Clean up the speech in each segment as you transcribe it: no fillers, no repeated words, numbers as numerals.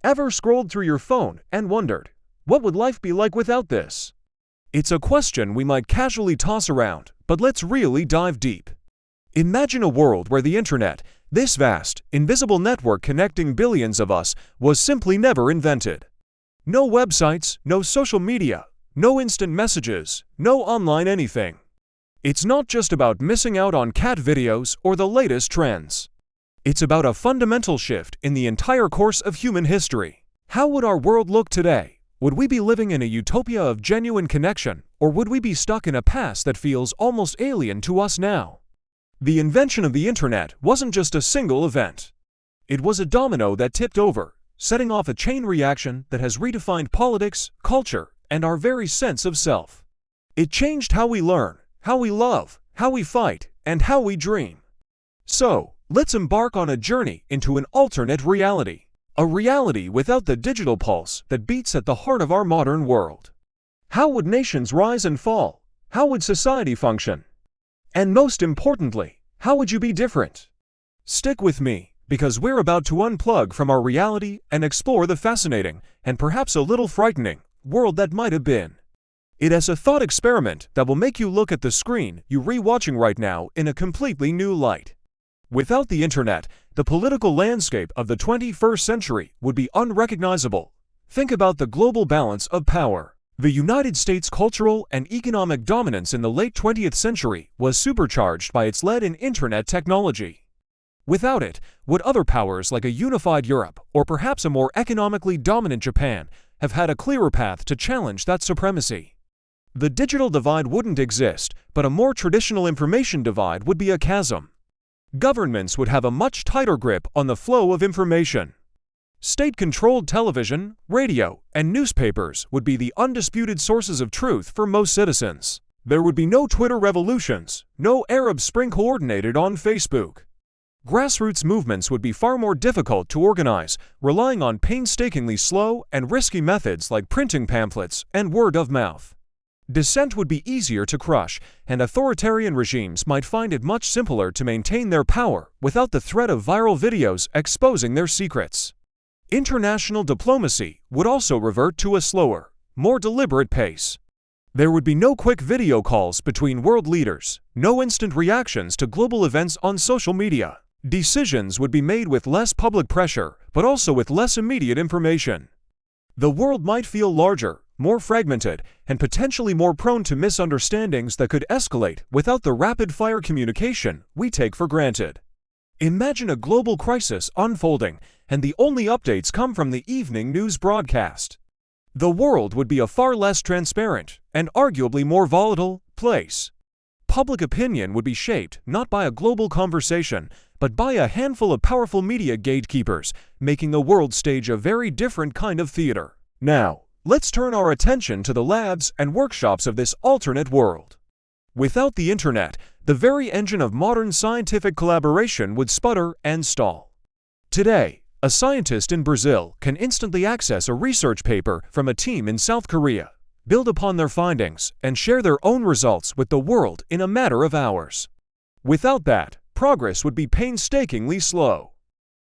Ever scrolled through your phone and wondered, what would life be like without this? It's a question we might casually toss around, but let's really dive deep. Imagine a world where the internet, this vast, invisible network connecting billions of us, was simply never invented. No websites, no social media, no instant messages, no online anything. It's not just about missing out on cat videos or the latest trends. It's about a fundamental shift in the entire course of human history. How would our world look today? Would we be living in a utopia of genuine connection, or would we be stuck in a past that feels almost alien to us now? The invention of the internet wasn't just a single event. It was a domino that tipped over, setting off a chain reaction that has redefined politics, culture, and our very sense of self. It changed how we learn, how we love, how we fight, and how we dream. So, let's embark on a journey into an alternate reality. A reality without the digital pulse that beats at the heart of our modern world. How would nations rise and fall? How would society function? And most importantly, how would you be different? Stick with me, because we're about to unplug from our reality and explore the fascinating, and perhaps a little frightening, world that might have been. It is a thought experiment that will make you look at the screen you're re-watching right now in a completely new light. Without the internet, the political landscape of the 21st century would be unrecognizable. Think about the global balance of power. The United States' cultural and economic dominance in the late 20th century was supercharged by its lead in internet technology. Without it, would other powers like a unified Europe, or perhaps a more economically dominant Japan, have had a clearer path to challenge that supremacy? The digital divide wouldn't exist, but a more traditional information divide would be a chasm. Governments would have a much tighter grip on the flow of information. State-controlled television, radio, and newspapers would be the undisputed sources of truth for most citizens. There would be no Twitter revolutions, no Arab Spring coordinated on Facebook. Grassroots movements would be far more difficult to organize, relying on painstakingly slow and risky methods like printing pamphlets and word of mouth. Dissent would be easier to crush, and authoritarian regimes might find it much simpler to maintain their power without the threat of viral videos exposing their secrets. International diplomacy would also revert to a slower, more deliberate pace. There would be no quick video calls between world leaders, no instant reactions to global events on social media. Decisions would be made with less public pressure, but also with less immediate information. The world might feel larger, more fragmented, and potentially more prone to misunderstandings that could escalate without the rapid-fire communication we take for granted. Imagine a global crisis unfolding, and the only updates come from the evening news broadcast. The world would be a far less transparent, and arguably more volatile, place. Public opinion would be shaped not by a global conversation, but by a handful of powerful media gatekeepers, making the world stage a very different kind of theater. Now, let's turn our attention to the labs and workshops of this alternate world. Without the internet, the very engine of modern scientific collaboration would sputter and stall. Today, a scientist in Brazil can instantly access a research paper from a team in South Korea, build upon their findings, and share their own results with the world in a matter of hours. Without that, progress would be painstakingly slow.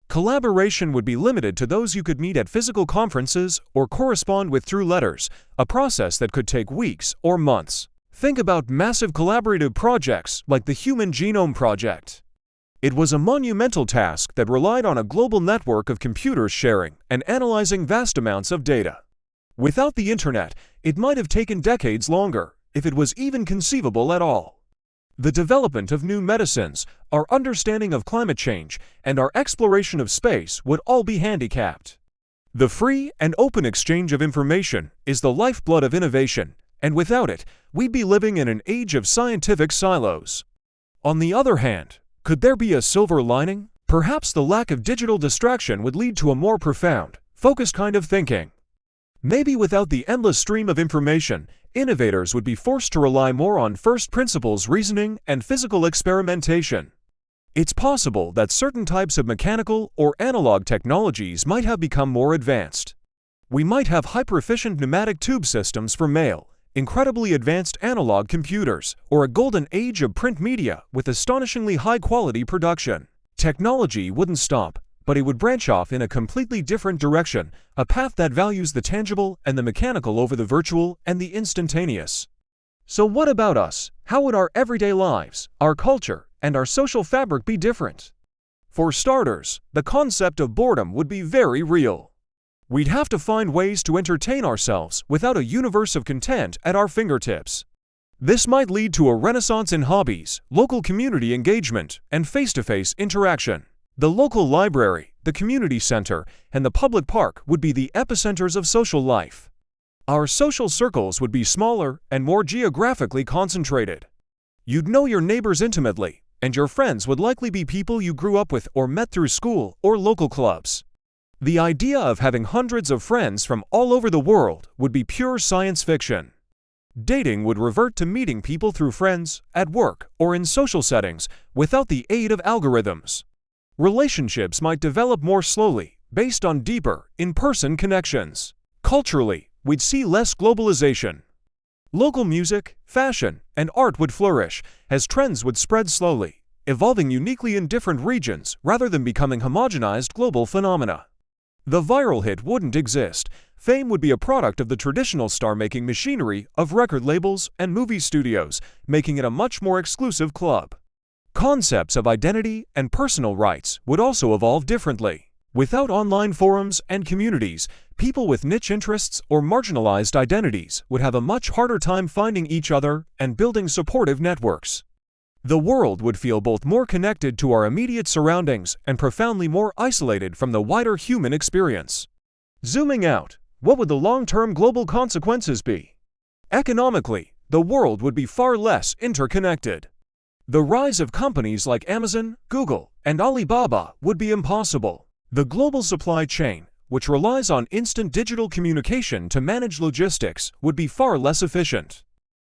Collaboration would be limited to those you could meet at physical conferences or correspond with through letters, a process that could take weeks or months. Think about massive collaborative projects like the Human Genome Project. It was a monumental task that relied on a global network of computers sharing and analyzing vast amounts of data. Without the internet, it might have taken decades longer, if it was even conceivable at all. The development of new medicines, our understanding of climate change, and our exploration of space would all be handicapped. The free and open exchange of information is the lifeblood of innovation, and without it, we'd be living in an age of scientific silos. On the other hand, could there be a silver lining? Perhaps the lack of digital distraction would lead to a more profound, focused kind of thinking. Maybe without the endless stream of information, innovators would be forced to rely more on first principles reasoning and physical experimentation. It's possible that certain types of mechanical or analog technologies might have become more advanced. We might have hyper-efficient pneumatic tube systems for mail, incredibly advanced analog computers, or a golden age of print media with astonishingly high-quality production. Technology wouldn't stop, but it would branch off in a completely different direction, a path that values the tangible and the mechanical over the virtual and the instantaneous. So what about us? How would our everyday lives, our culture, and our social fabric be different? For starters, the concept of boredom would be very real. We'd have to find ways to entertain ourselves without a universe of content at our fingertips. This might lead to a renaissance in hobbies, local community engagement, and face-to-face interaction. The local library, the community center, and the public park would be the epicenters of social life. Our social circles would be smaller and more geographically concentrated. You'd know your neighbors intimately, and your friends would likely be people you grew up with or met through school or local clubs. The idea of having hundreds of friends from all over the world would be pure science fiction. Dating would revert to meeting people through friends, at work, or in social settings without the aid of algorithms. Relationships might develop more slowly, based on deeper, in-person connections. Culturally, we'd see less globalization. Local music, fashion, and art would flourish, as trends would spread slowly, evolving uniquely in different regions rather than becoming homogenized global phenomena. The viral hit wouldn't exist. Fame would be a product of the traditional star-making machinery of record labels and movie studios, making it a much more exclusive club. Concepts of identity and personal rights would also evolve differently. Without online forums and communities, people with niche interests or marginalized identities would have a much harder time finding each other and building supportive networks. The world would feel both more connected to our immediate surroundings and profoundly more isolated from the wider human experience. Zooming out, what would the long-term global consequences be? Economically, the world would be far less interconnected. The rise of companies like Amazon, Google, and Alibaba would be impossible. The global supply chain, which relies on instant digital communication to manage logistics, would be far less efficient.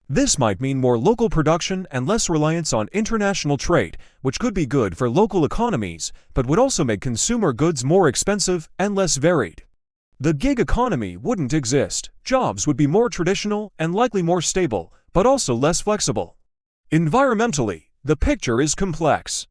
This might mean more local production and less reliance on international trade, which could be good for local economies, but would also make consumer goods more expensive and less varied. The gig economy wouldn't exist. Jobs would be more traditional and likely more stable, but also less flexible. Environmentally, the picture is complex.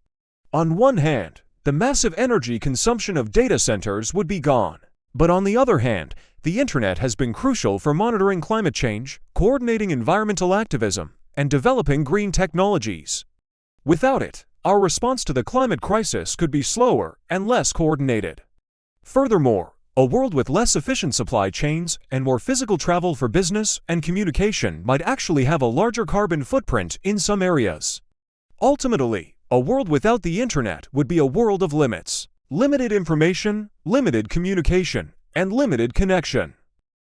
On one hand, the massive energy consumption of data centers would be gone. But on the other hand, the internet has been crucial for monitoring climate change, coordinating environmental activism, and developing green technologies. Without it, our response to the climate crisis could be slower and less coordinated. Furthermore, a world with less efficient supply chains and more physical travel for business and communication might actually have a larger carbon footprint in some areas. Ultimately, a world without the internet would be a world of limits. Limited information, limited communication, and limited connection.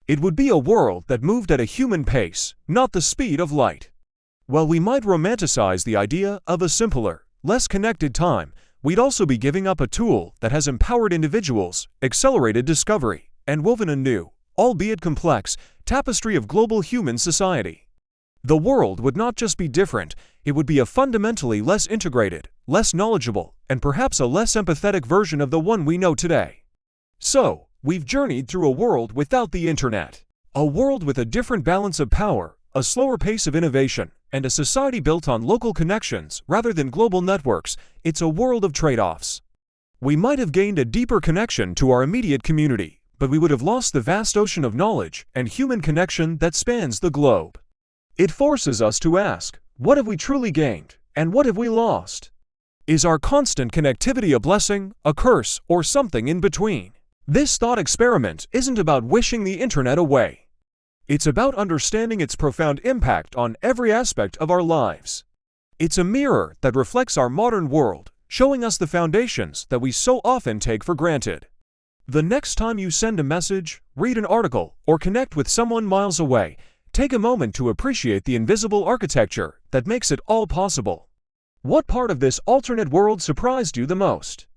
It would be a world that moved at a human pace, not the speed of light. While we might romanticize the idea of a simpler, less connected time, we'd also be giving up a tool that has empowered individuals, accelerated discovery, and woven a new, albeit complex, tapestry of global human society. The world would not just be different, it would be a fundamentally less integrated, less knowledgeable, and perhaps a less empathetic version of the one we know today. So, we've journeyed through a world without the internet. A world with a different balance of power, a slower pace of innovation, and a society built on local connections rather than global networks. It's a world of trade-offs. We might have gained a deeper connection to our immediate community, but we would have lost the vast ocean of knowledge and human connection that spans the globe. It forces us to ask, what have we truly gained, and what have we lost? Is our constant connectivity a blessing, a curse, or something in between? This thought experiment isn't about wishing the internet away. It's about understanding its profound impact on every aspect of our lives. It's a mirror that reflects our modern world, showing us the foundations that we so often take for granted. The next time you send a message, read an article, or connect with someone miles away, take a moment to appreciate the invisible architecture that makes it all possible. What part of this alternate world surprised you the most?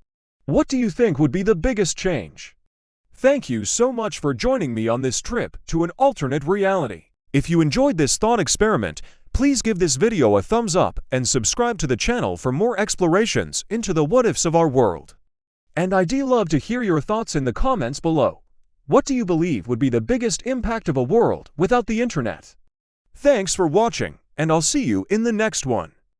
What do you think would be the biggest change? Thank you so much for joining me on this trip to an alternate reality. If you enjoyed this thought experiment, please give this video a thumbs up and subscribe to the channel for more explorations into the what-ifs of our world. And I'd love to hear your thoughts in the comments below. What do you believe would be the biggest impact of a world without the internet? Thanks for watching, and I'll see you in the next one.